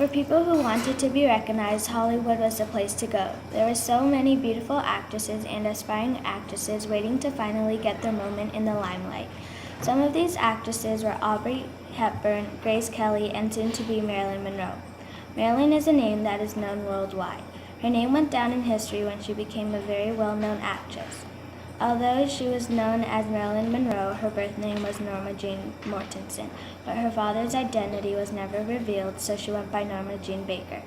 For people who wanted to be recognized, Hollywood was the place to go. There were so many beautiful actresses and aspiring actresses waiting to finally get their moment in the limelight. Some of these actresses were Audrey Hepburn, Grace Kelly, and soon-to-be Marilyn Monroe. Marilyn is a name that is known worldwide. Her name went down in history when she became a very well-known actress. Although she was known as Marilyn Monroe, her birth name was Norma Jean Mortensen, but her father's identity was never revealed, so she went by Norma Jean Baker.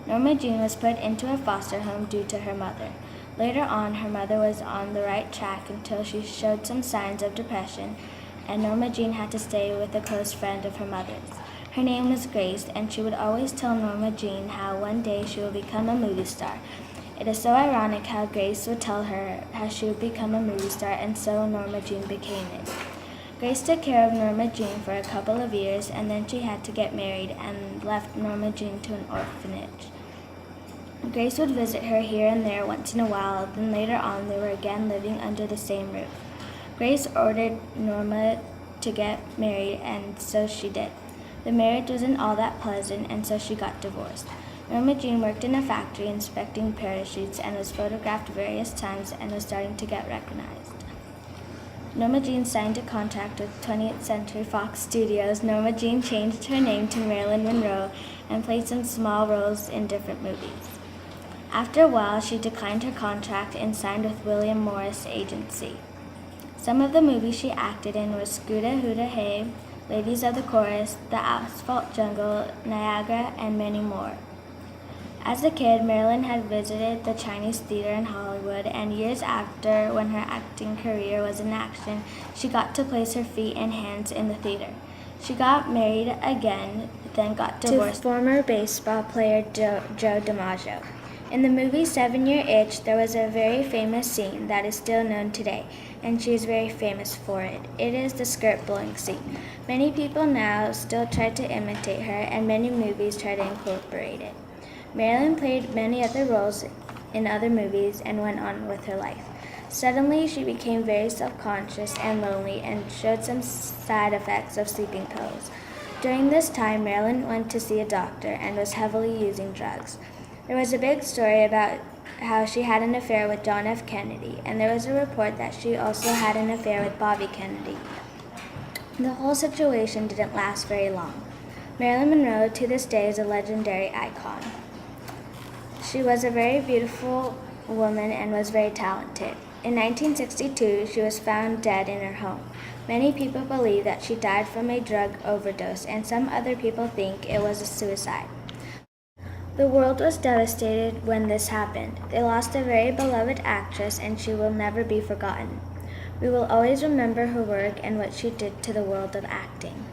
Norma Jean was put into a foster home due to her mother. Later on, her mother was on the right track until she showed some signs of depression, and Norma Jean had to stay with a close friend of her mother's. Her name was Grace, and she would always tell Norma Jean how one day she will become a movie star. It is so ironic how Grace would tell her how she would become a movie star, and so Norma Jean became it. Grace took care of Norma Jean for a couple of years, and then she had to get married and left Norma Jean to an orphanage. Grace would visit her here and there once in a while, then later on they were again living under the same roof. Grace ordered Norma to get married, and so she did. The marriage wasn't all that pleasant, and so she got divorced. Norma Jean worked in a factory inspecting parachutes and was photographed various times and was starting to get recognized. Norma Jean signed a contract with 20th Century Fox Studios. Norma Jean changed her name to Marilyn Monroe and played some small roles in different movies. After a while, she declined her contract and signed with William Morris Agency. Some of the movies she acted in were Scooter Hooter Hey, Ladies of the Chorus, The Asphalt Jungle, Niagara, and many more. As a kid, Marilyn had visited the Chinese theater in Hollywood, and years after, when her acting career was in action, she got to place her feet and hands in the theater. She got married again, then got divorced to former baseball player Joe DiMaggio. In the movie 7-Year Itch, there was a very famous scene that is still known today, and she is very famous for it. It is the skirt blowing scene. Many people now still try to imitate her, and many movies try to incorporate it. Marilyn played many other roles in other movies and went on with her life. Suddenly, she became very self-conscious and lonely and showed some side effects of sleeping pills. During this time, Marilyn went to see a doctor and was heavily using drugs. There was a big story about how she had an affair with John F. Kennedy, and there was a report that she also had an affair with Bobby Kennedy. The whole situation didn't last very long. Marilyn Monroe, to this day, is a legendary icon. She was a very beautiful woman and was very talented. In 1962, she was found dead in her home. Many people believe that she died from a drug overdose, and some other people think it was a suicide. The world was devastated when this happened. They lost a very beloved actress, and she will never be forgotten. We will always remember her work and what she did to the world of acting.